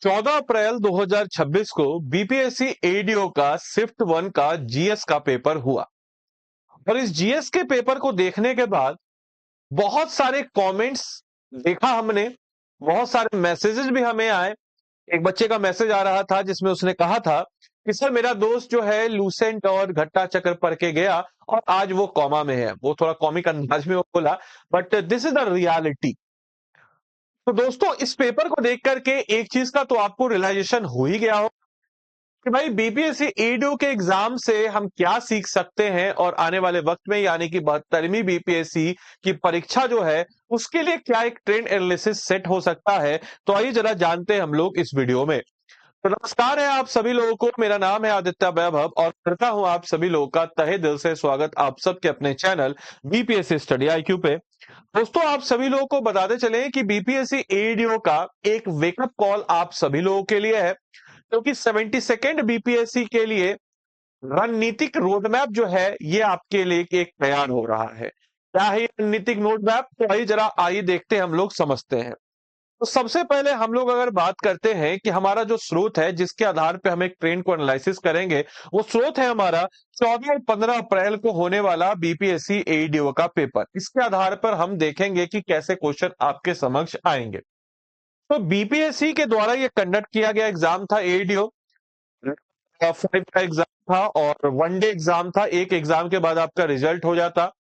14 अप्रैल 2026 को BPSC ADO का shift 1 का जीएस का पेपर हुआ। और इस जीएस के पेपर को देखने के बाद बहुत सारे कमेंट्स देखा हमने, बहुत सारे मैसेजेस भी हमें आए। एक बच्चे का मैसेज आ रहा था जिसमें उसने कहा था कि सर मेरा दोस्त जो है लूसेंट और घट्टा चक्र पढ़ के गया और आज वो कॉमा में है। वो थोड़ा कॉमिक अंदाज में वो बोला, but this is the reality. तो दोस्तों, इस पेपर को देख करके एक चीज का तो आपको रियलाइजेशन हो ही गया हो कि भाई बीपीएससी एडीओ के एग्जाम से हम क्या सीख सकते हैं और आने वाले वक्त में यानी कि 72वीं बीपीएससी की परीक्षा जो है उसके लिए क्या एक ट्रेंड एनालिसिस सेट हो सकता है। तो आइए जरा जानते हैं हम लोग इस वीडियो में। तो नमस्कार है आप सभी लोगों को, मेरा नाम है आदित्य वैभव और करता हूं आप सभी लोगों का तहे दिल से स्वागत आप सबके अपने चैनल बीपीएससी स्टडी आईक्यू पे। दोस्तों, आप सभी लोगों को बताते चले कि बीपीएससी एडीओ का एक वेकअप कॉल आप सभी लोगों के लिए है, क्योंकि 72nd बीपीएससी के लिए रणनीतिक रोडमैप जो है ये आपके लिए एक तैयार हो रहा है। क्या है ये रणनीतिक रोडमैप? तो आइए देखते हैं, हम लोग समझते हैं। तो सबसे पहले हम लोग अगर बात करते हैं कि हमारा जो स्रोत है जिसके आधार पे हम एक ट्रेंड को एनालिसिस करेंगे, वो स्रोत है हमारा 14 और 15 अप्रैल को होने वाला बीपीएससी एडीओ का पेपर। इसके आधार पर हम देखेंगे कि कैसे क्वेश्चन आपके समक्ष आएंगे। तो बीपीएससी के द्वारा ये कंडक्ट किया गया एग्जाम था एडीओ 5 का एग्जाम था और 1 डे एग्जाम था। एक एग्जाम के बाद आपका रिजल्ट हो जाता।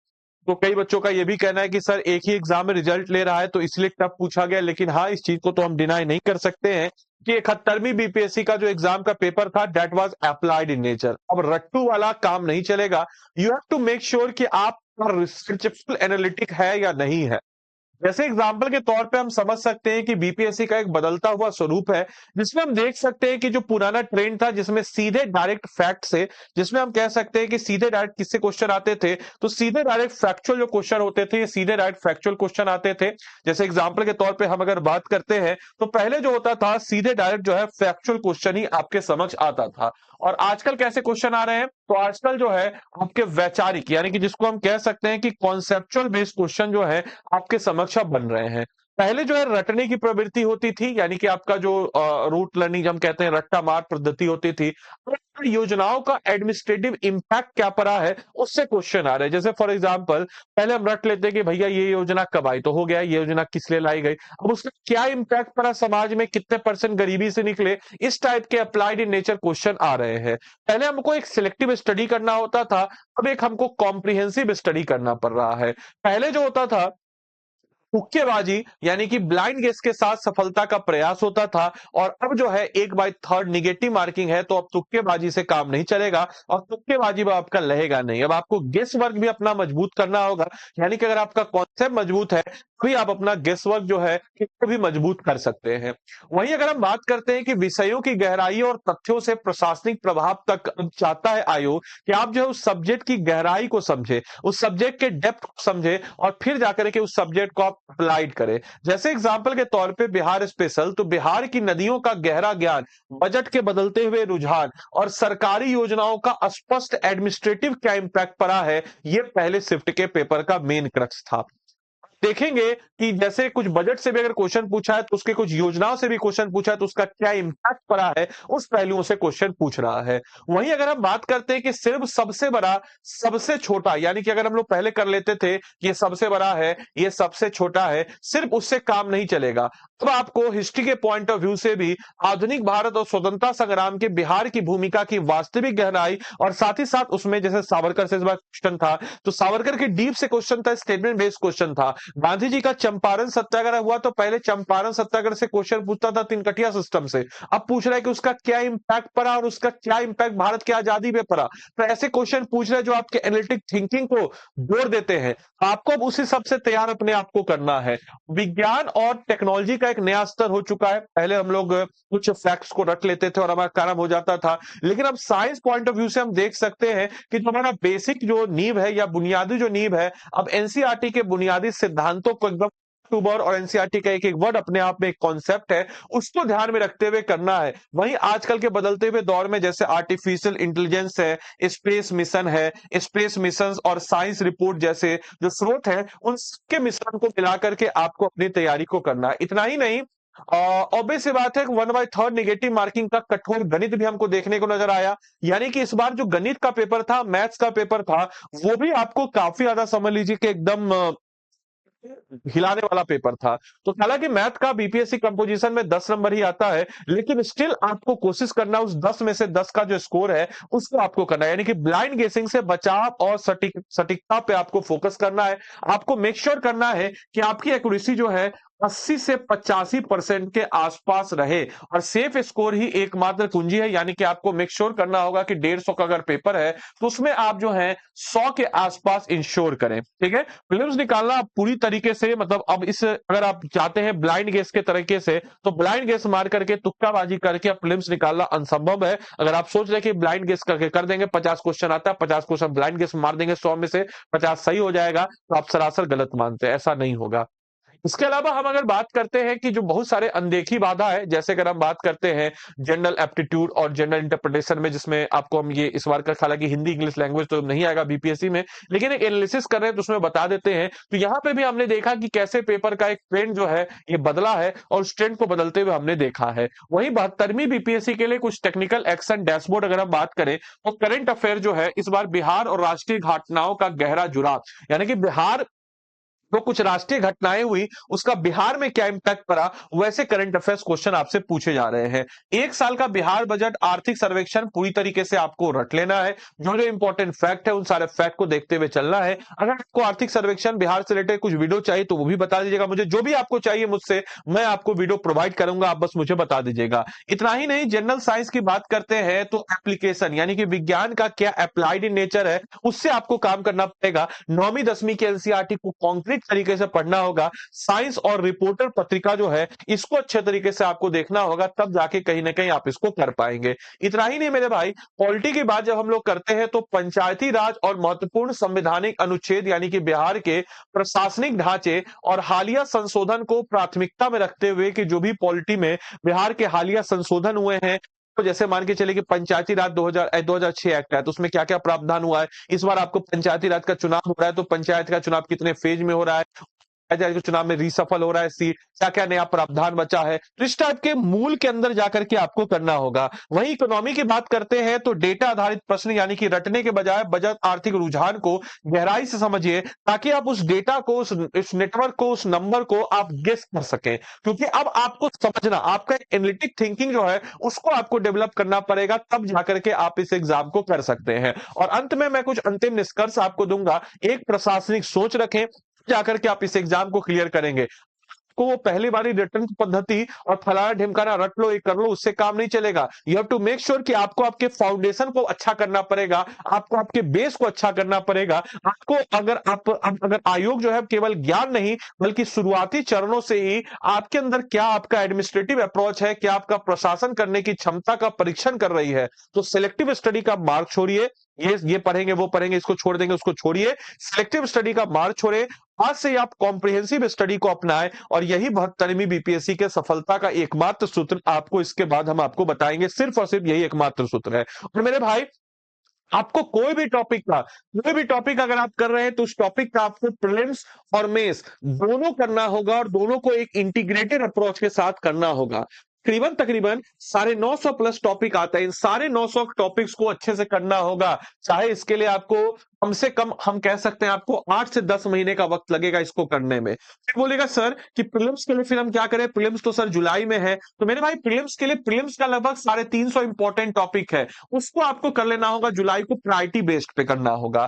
तो कई बच्चों का यह भी कहना है कि सर एक ही एग्जाम में रिजल्ट ले रहा है तो इसलिए टफ पूछा गया, लेकिन हाँ, इस चीज को तो हम डिनाई नहीं कर सकते हैं कि 71वीं बीपीएससी का जो एग्जाम का पेपर था that was applied in nature. अब रट्टू वाला काम नहीं चलेगा। You have to make sure कि आपका रिसर्चफुल एनालिटिक है या नहीं है। जैसे एग्जाम्पल के तौर पे हम समझ सकते हैं कि बीपीएससी का एक बदलता हुआ स्वरूप है, जिसमें हम देख सकते हैं कि जो पुराना ट्रेंड था जिसमें सीधे डायरेक्ट फैक्ट से, जिसमें हम कह सकते हैं कि सीधे डायरेक्ट किससे क्वेश्चन आते थे, तो सीधे डायरेक्ट फैक्चुअल जो क्वेश्चन होते थे ये सीधे डायरेक्ट फैक्चुअल क्वेश्चन आते थे। जैसे एग्जाम्पल के तौर पर हम अगर बात करते हैं तो पहले जो होता था सीधे डायरेक्ट जो है फैक्चुअल क्वेश्चन ही आपके समक्ष आता था। और आजकल कैसे क्वेश्चन आ रहे हैं? तो आजकल जो है आपके वैचारिक यानी कि जिसको हम कह सकते हैं कि कॉन्सेप्चुअल बेस्ड क्वेश्चन जो है आपके समक्ष अब बन रहे हैं। पहले जो है रटने की प्रवृत्ति होती थी, यानी कि आपका जो रूट लर्निंग हम कहते हैं रट्टा मार पद्धति होती थी। अब योजनाओं का एडमिनिस्ट्रेटिव इम्पैक्ट क्या पड़ा है उससे क्वेश्चन आ रहे हैं। जैसे फॉर एग्जांपल पहले हम रट लेते कि भैया ये योजना कब आई, तो हो गया, ये योजना किस लिए लाई गई। अब उसका क्या इम्पैक्ट पड़ा समाज में, कितने परसेंट गरीबी से निकले, इस टाइप के अप्लाइड इन नेचर क्वेश्चन आ रहे हैं। पहले हमको एक सिलेक्टिव स्टडी करना होता था, अब एक हमको कॉम्प्रिहेंसिव स्टडी करना पड़ रहा है। पहले जो होता था तुक्केबाजी यानी कि ब्लाइंड गेस के साथ सफलता का प्रयास होता था, और अब जो है 1/3 निगेटिव मार्किंग है, तो अब तुक्केबाजी से काम नहीं चलेगा और तुक्केबाजी में आपका रहेगा नहीं। अब आपको गेस वर्क भी अपना मजबूत करना होगा, यानी कि अगर आपका कॉन्सेप्ट मजबूत है तभी आप अपना गेस वर्क जो है इसको भी मजबूत कर सकते हैं। वहीं अगर हम बात करते हैं कि विषयों की गहराई और तथ्यों से प्रशासनिक प्रभाव तक, चाहता है आयोग कि आप जो है उस सब्जेक्ट की गहराई को समझे, उस सब्जेक्ट के डेप्थ को समझे और फिर जाकर के उस सब्जेक्ट को आप अप्लाइड करें। जैसे एग्जांपल के तौर पे बिहार स्पेशल, तो बिहार की नदियों का गहरा ज्ञान, बजट के बदलते हुए रुझान और सरकारी योजनाओं का स्पष्ट एडमिनिस्ट्रेटिव क्या इंपैक्ट पड़ा है, ये पहले शिफ्ट के पेपर का मेन क्रक्स था। देखेंगे कि जैसे कुछ बजट से भी अगर क्वेश्चन पूछा है तो उसके कुछ योजनाओं से भी क्वेश्चन पूछा है तो उसका क्या इंपैक्ट पड़ा है, उस पहलुओं से क्वेश्चन पूछ रहा है। वहीं अगर हम बात करते हैं कि सिर्फ सबसे बड़ा सबसे छोटा, यानी कि अगर हम लोग पहले कर लेते थे कि ये सबसे बड़ा है ये सबसे छोटा है, सिर्फ उससे काम नहीं चलेगा। अब आपको हिस्ट्री के पॉइंट ऑफ व्यू से भी आधुनिक भारत और स्वतंत्रता संग्राम के बिहार की भूमिका की वास्तविक गहराई और साथ ही साथ उसमें जैसे सावरकर से इस बार क्वेश्चन था तो सावरकर के डीप से क्वेश्चन था, स्टेटमेंट बेस्ड क्वेश्चन था। गांधी जी का चंपारण सत्याग्रह हुआ तो पहले चंपारण सत्याग्रह से क्वेश्चन पूछता था तिनकटिया सिस्टम से, अब पूछ रहा है कि उसका क्या इंपैक्ट पड़ा और उसका क्या इंपैक्ट भारत की आजादी पे पड़ा। तो ऐसे क्वेश्चन पूछ रहे हैं जो आपके एनालिटिक थिंकिंग को जोड़ देते हैं। आपको अब उसी सबसे तैयार अपने आप को करना है। विज्ञान और टेक्नोलॉजी का एक नया स्तर हो चुका है। पहले हम लोग कुछ फैक्ट्स को रट लेते थे और हमारा काम हो जाता था, लेकिन अब साइंस पॉइंट ऑफ व्यू से हम देख सकते हैं कि जो हमारा बेसिक जो नींव है या बुनियादी जो नींव है, अब एनसीईआरटी के बुनियादी सिद्धांतों को एकदम टूबर और एनसीईआरटी का एक एक वर्ड अपने आप में एक कॉन्सेप्ट है, उसको ध्यान में रखते हुए करना है। वहीं आजकल के बदलते हुए दौर में जैसे आर्टिफिशियल इंटेलिजेंस है, स्पेस मिशन है, स्पेस मिशन और साइंस रिपोर्ट जैसे जो स्रोत है उन सबके मिश्रण को मिलाकर के आपको अपनी तैयारी को करना है। इतना ही नहीं, ऑब्वियस सी बात है कि 1/3 नेगेटिव मार्किंग का कठोर गणित भी हमको देखने को नजर आया। यानी कि इस बार जो गणित का पेपर था, मैथ्स का पेपर था, वो भी आपको काफी ज्यादा समझ लीजिए कि एकदम हिलाने वाला पेपर था। तो हालांकि मैथ का बीपीएससी कंपोजिशन में 10 नंबर ही आता है, लेकिन स्टिल आपको कोशिश करना उस 10 में से 10 का जो स्कोर है उसको आपको करना है। यानी कि ब्लाइंड गेसिंग से बचाव और सटीकता पे आपको फोकस करना है। आपको मेक श्योर करना है कि आपकी एक्यूरेसी जो है 80 से 85% के आसपास रहे, और सेफ स्कोर ही एकमात्र कुंजी है। यानी कि आपको मेक श्योर करना होगा कि 150 का अगर पेपर है तो उसमें आप जो है 100 के आसपास इंश्योर करें। ठीक है, प्रीलिम्स निकालना आप पूरी तरीके से, मतलब अब इस अगर आप चाहते हैं ब्लाइंड गेस के तरीके से, तो ब्लाइंड गेस मार करके तुक्काबाजी करके अब प्रीलिम्स निकालना असंभव है। अगर आप सोच रहे कि ब्लाइंड गेस करके कर देंगे, 50 क्वेश्चन आता है, 50 क्वेश्चन ब्लाइंड गेस मार देंगे, 100 में से 50 सही हो जाएगा, तो आप सरासर गलत मानते हैं। ऐसा नहीं होगा। इसके अलावा हम अगर बात करते हैं कि जो बहुत सारे अनदेखी बाधा है, जैसे अगर हम बात करते हैं जनरल एप्टीट्यूड और जनरल इंटरप्रिटेशन में, जिसमें आपको हम ये इस बार का, हालांकि हिंदी इंग्लिश लैंग्वेज तो नहीं आएगा बीपीएससी में, लेकिन एक एनालिसिस कर रहे हैं तो उसमें बता देते हैं। तो यहाँ पे भी हमने देखा कि कैसे पेपर का एक ट्रेंड जो है ये बदला है, और उस ट्रेंड को बदलते हुए हमने देखा है। वहीं 72वीं बीपीएससी के लिए कुछ टेक्निकल एक्शन डैशबोर्ड अगर हम बात करें, तो करंट अफेयर जो है इस बार बिहार और राष्ट्रीय घटनाओं का गहरा जुड़ाव, यानी कि बिहार तो कुछ राष्ट्रीय घटनाएं हुई, उसका बिहार में क्या इंपैक्ट पड़ा, वैसे करंट अफेयर्स क्वेश्चन आपसे पूछे जा रहे हैं। एक साल का बिहार बजट आर्थिक सर्वेक्षण पूरी तरीके से आपको रट लेना है। जो जो इंपॉर्टेंट फैक्ट है उन सारे फैक्ट को देखते हुए चलना है। अगर आपको आर्थिक सर्वेक्षण बिहार से रिलेटेड कुछ वीडियो चाहिए तो वो भी बता दीजिएगा मुझे, जो भी आपको चाहिए मुझसे मैं आपको वीडियो प्रोवाइड करूंगा, आप बस मुझे बता दीजिएगा। इतना ही नहीं, जनरल साइंस की बात करते हैं तो एप्लीकेशन, यानी कि विज्ञान का क्या अप्लाइड इन नेचर है, उससे आपको काम करना पड़ेगा। 9वीं 10वीं के एनसीईआरटी को कॉन्क्रीट तरीके से पढ़ना होगा। साइंस और रिपोर्टर पत्रिका जो है इसको अच्छे तरीके से आपको देखना होगा, तब जाके कहीं ना कहीं आप इसको कर पाएंगे। इतना ही नहीं मेरे भाई, पॉलिटी की बात जब हम लोग करते हैं तो पंचायती राज और महत्वपूर्ण संवैधानिक अनुच्छेद, यानी कि बिहार के प्रशासनिक ढांचे और हालिया संशोधन को प्राथमिकता में रखते हुए कि जो भी पॉलिटी में बिहार के हालिया संशोधन हुए हैं, तो जैसे मान के चले कि पंचायती राज 2006 एक्ट है, तो उसमें क्या क्या प्रावधान हुआ है। इस बार आपको पंचायती राज का चुनाव हो रहा है, तो पंचायत का चुनाव कितने फेज में हो रहा है, पंचायत के चुनाव में रीसफल हो रहा है सीट, क्या क्या नया प्रावधान बचा है, तो इस टाइप के मूल के अंदर जाकर के आपको करना होगा। वहीं इकोनॉमी की बात करते हैं तो डेटा आधारित प्रश्न, यानी कि रटने के बजाय बजट आर्थिक रुझान को गहराई से समझिए, ताकि आप उस डेटा को, उस नेटवर्क को, उस नंबर को आप गेस कर सकें। क्योंकि अब आपको समझना, आपका एनालिटिक थिंकिंग जो है उसको आपको डेवलप करना पड़ेगा, तब जाकर के आप इस एग्जाम को कर सकते हैं। और अंत में मैं कुछ अंतिम निष्कर्ष आपको दूंगा। एक प्रशासनिक सोच रखें, जाकर के आप इस एग्जाम को क्लियर करेंगे। को वो पहली बारी रिटर्न पद्धति और फलाना ढिमकाना रट लो, ये कर लो, उससे काम नहीं चलेगा। You have to make sure कि आपको आपके फाउंडेशन को अच्छा करना पड़ेगा, आपको आपके बेस को अच्छा करना पड़ेगा। आपको अगर आयोग जो है केवल ज्ञान नहीं बल्कि शुरुआती चरणों से ही आपके अंदर क्या आपका एडमिनिस्ट्रेटिव अप्रोच है, क्या आपका प्रशासन करने की क्षमता का परीक्षण कर रही है, तो सिलेक्टिव स्टडी का मार्ग छोड़िए। ये पढ़ेंगे वो पढ़ेंगे, इसको छोड़ देंगे उसको छोड़िए, सिलेक्टिव स्टडी का मार्ग छोड़े। आज से आप कॉम्प्रिहेंसिव स्टडी को अपनाएं, और यही 72वीं बीपीएससी के सफलता का एकमात्र सूत्र आपको इसके बाद हम आपको बताएंगे। सिर्फ और सिर्फ यही एकमात्र सूत्र है। और मेरे भाई, आपको कोई भी टॉपिक अगर आप कर रहे हैं तो उस टॉपिक का आपको प्रीलिम्स और मेंस दोनों करना होगा, और दोनों को एक इंटीग्रेटेड अप्रोच के साथ करना होगा। तकरीबन तकरीबन 950 प्लस टॉपिक आते हैं, इन सारे 900 टॉपिक्स को अच्छे से करना होगा। चाहे इसके लिए आपको कम से कम हम कह सकते हैं आपको 8 से 10 महीने का वक्त लगेगा इसको करने में। फिर बोलेगा सर कि प्रीलिम्स के लिए फिर हम क्या करें, प्रीलिम्स तो सर जुलाई में है। तो मेरे भाई, प्रीलिम्स के लिए प्रीलिम्स का लगभग 350 इंपॉर्टेंट टॉपिक है, उसको आपको कर लेना होगा, जुलाई को प्रायोरिटी बेस्ड पे करना होगा।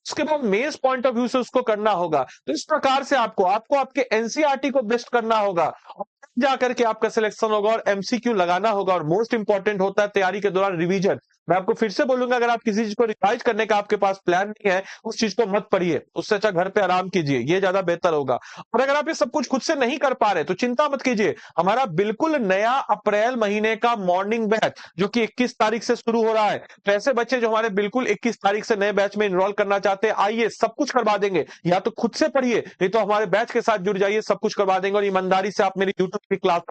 उसके बाद मेंस पॉइंट ऑफ व्यू से उसको करना होगा। तो इस प्रकार से आपको आपको आपके एनसीईआरटी को बेस्ट करना होगा, और जाकर के आपका सिलेक्शन होगा, और एमसीक्यू लगाना होगा। और मोस्ट इंपॉर्टेंट होता है तैयारी के दौरान रिवीजन। मैं आपको फिर से बोलूंगा, अगर आप किसी चीज को रिवाइज करने का आपके पास प्लान नहीं है, उस चीज को मत पढ़िए, उससे अच्छा घर पे आराम कीजिए, ये ज्यादा बेहतर होगा। और अगर आप ये सब कुछ खुद से नहीं कर पा रहे तो चिंता मत कीजिए, हमारा बिल्कुल नया अप्रैल महीने का मॉर्निंग बैच जो कि 21 तारीख से शुरू हो रहा है। तो ऐसे बच्चे जो हमारे बिल्कुल 21 तारीख से नए बैच में इनरोल करना चाहते हैं, आइए, सब कुछ करवा देंगे। या तो खुद से पढ़िए, नहीं तो हमारे बैच के साथ जुड़ जाइए, सब कुछ करवा देंगे। और ईमानदारी से आप मेरी यूट्यूब की क्लास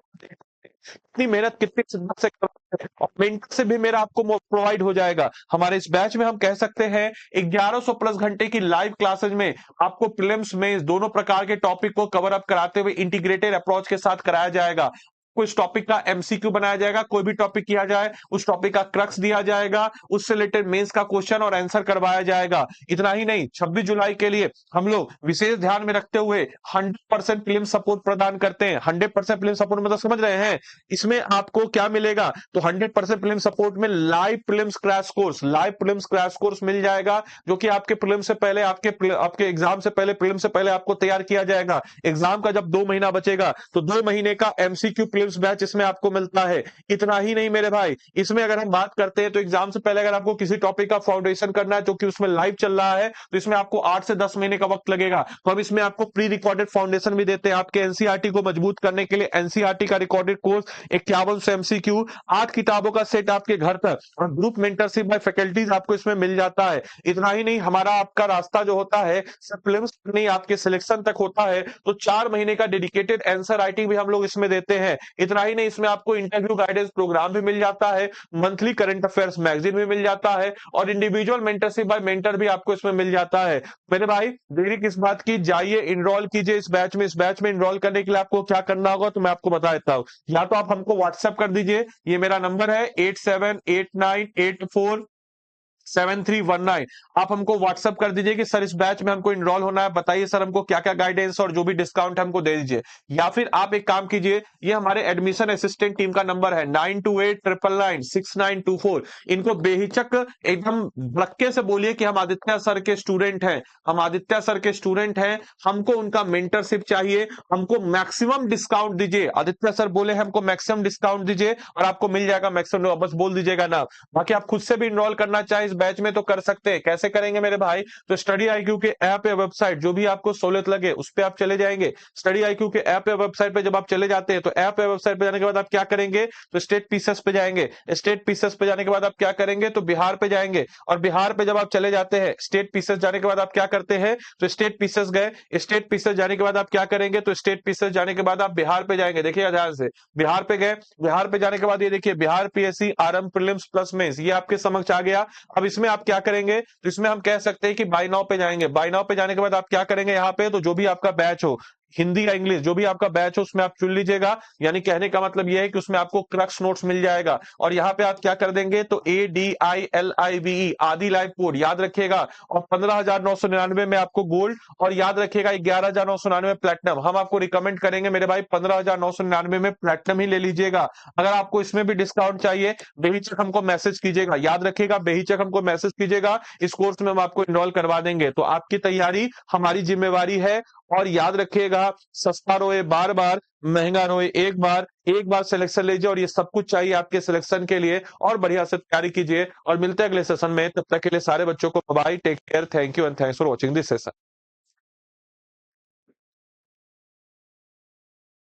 कितनी मेहनत, कितनी शिद्दत से करते हैं, और मेंटर से भी मेरा आपको प्रोवाइड हो जाएगा। हमारे इस बैच में हम कह सकते हैं 1100 प्लस घंटे की लाइव क्लासेज में आपको प्रीलिम्स में दोनों प्रकार के टॉपिक को कवर अप कराते हुए इंटीग्रेटेड अप्रोच के साथ कराया जाएगा। आपको इस टॉपिक का एमसीक्यू बनाया जाएगा, कोई भी टॉपिक किया जाए उस टॉपिक का क्रक्स दिया जाएगा, उससे रिलेटेड मेंस का क्वेश्चन और आंसर करवाया जाएगा। इतना ही नहीं, 26 जुलाई के लिए हम लोग विशेष ध्यान में रखते हुए 100% प्रीलिम सपोर्ट प्रदान करते हैं। 100% प्रीलिम सपोर्ट मतलब समझ रहे हैं, इसमें आपको क्या मिलेगा? तो 100% प्रीलिम सपोर्ट में live prelims crash course, live prelims crash course मिल जाएगा, जो कि आपके प्रीलिम से पहले, आपके एग्जाम से पहले, प्रीलिम से पहले आपको तैयार किया जाएगा। एग्जाम का जब 2 महीना बचेगा तो 2 महीने का एमसीक्यू प्रीलिम्स बैच इसमें आपको मिलता है। इतना ही नहीं मेरे भाई, इसमें अगर हम बात करते हैं तो एग्जाम से पहले अगर आपको किसी टॉपिक का फाउंडेशन करना है जो कि उसमें लाइव चल रहा है, तो इसमें आपको 8 से 10 महीने का वक्त लगेगा। तो हम इसमें आपको प्री रिकॉर्डेड फाउंडेशन भी देते हैं, आपके एनसीईआरटी को मजबूत करने के लिए। एनसीईआरटी का रिकॉर्डेड कोर्स 51 एमसीक्यू, 8 किताबों का सेट आपके घर तक, और ग्रुप मेंटरशिप बाय फैकल्टीज आपको इसमें मिल जाता है। इतना ही नहीं, हमारा आपका रास्ता जो होता है प्रीलिम्स नहीं आपके सिलेक्शन तक होता है, तो 4 महीने का डेडिकेटेड आंसर राइटिंग भी हम लोग इसमें देते हैं। इतना ही नहीं, इसमें आपको इंटरव्यू गाइडेंस प्रोग्राम भी मिल जाता है, मंथली करंट अफेयर्स मैगजीन भी मिल जाता है, और इंडिविजुअल मेंटरशिप बाय मेंटर भी आपको इसमें मिल जाता है। मेरे भाई देरी किस बात की, जाइए इनरोल कीजिए इस बैच में। इस बैच में इनरोल करने के लिए आपको क्या करना होगा तो मैं आपको बता देता हूं। या तो आप हमको व्हाट्सएप कर दीजिए, ये मेरा नंबर है 8789847319। आप हमको व्हाट्सएप कर दीजिए कि सर इस बैच में हमको इनरोल होना है, बताइए सर हमको क्या क्या गाइडेंस और जो भी डिस्काउंट हमको दे दीजिए। या फिर आप एक काम कीजिए, ये हमारे एडमिशन असिस्टेंट टीम का नंबर है 9289996924। इनको बेहिचक एकदम धड़क्के से बोलिए कि हम आदित्य सर के स्टूडेंट हैं, हम आदित्य सर के स्टूडेंट हैं, हमको उनका मेंटरशिप चाहिए, हमको मैक्सिमम डिस्काउंट दीजिए। आदित्य सर बोले हमको मैक्सिमम डिस्काउंट दीजिए, और आपको मिल जाएगा मैक्सिमम, बस बोल दीजिएगा ना। बाकी आप खुद से भी इनरोल करना चाहे बैच में तो कर सकते हैं। कैसे करेंगे मेरे भाई? तो स्टडी आईक्यू के ऐप या वेबसाइट, जो भी आपको सहूलियत लगे उस पे आप चले जाएंगे। स्टडी आईक्यू के ऐप या वेबसाइट पे जब आप चले जाते हैं तो ऐप या वेबसाइट पे जाने के बाद आप क्या करेंगे? तो स्टेट पीसेस पे जाएंगे। स्टेट पीसेस पे जाने के बाद आप क्या करेंगे? तो बिहार पे जाएंगे। और बिहार पे जब आप चले जाते हैं, स्टेट पीसेस जाने के बाद आप क्या करते हैं? तो स्टेट पीसेस गए। स्टेट पीसेस जाने के बाद आप क्या करेंगे? तो स्टेट पीसेस जाने के बाद आप बिहार पे जाएंगे। देखिए ध्यान से, बिहार पे गए, बिहार पे जाने के बाद ये देखिए Bihar PSC RM prelims plus mains, ये आपके समक्ष आ गया। अब इसमें आप क्या करेंगे? तो इसमें हम कह सकते हैं कि बाय नाउ पे जाएंगे। बाय नाउ पे जाने के बाद आप क्या करेंगे? यहाँ पे तो जो भी आपका बैच हो, हिंदी या इंग्लिश जो भी आपका बैच हो, उसमें आप चुन लीजिएगा। यानी कहने का मतलब यह है कि उसमें आपको क्रक्स नोट्स मिल जाएगा। और यहाँ पे आप क्या कर देंगे? तो ADILIVE आदि लाइव कोड याद रखिएगा। और 15,999 में आपको गोल्ड, और याद रखिएगा 11,999 प्लेटिनम। हम आपको रिकमेंड करेंगे मेरे भाई 15,999 में प्लेटिनम ही ले लीजिएगा। अगर आपको इसमें भी डिस्काउंट चाहिए, बेहिचक हमको मैसेज कीजिएगा। याद रखिएगा, बेहिचक हमको मैसेज कीजिएगा, इस कोर्स में हम आपको इनरोल करवा देंगे। तो आपकी तैयारी हमारी जिम्मेवारी है। और याद रखिएगा, सस्ता रोए बार बार, महंगा रोए एक बार। एक बार सिलेक्शन लीजिए, और ये सब कुछ चाहिए आपके सिलेक्शन के लिए। और बढ़िया से तैयारी कीजिए, और मिलते हैं अगले सेशन में। तब तक के लिए सारे बच्चों को bye, take care, thank you and thanks for watching this session.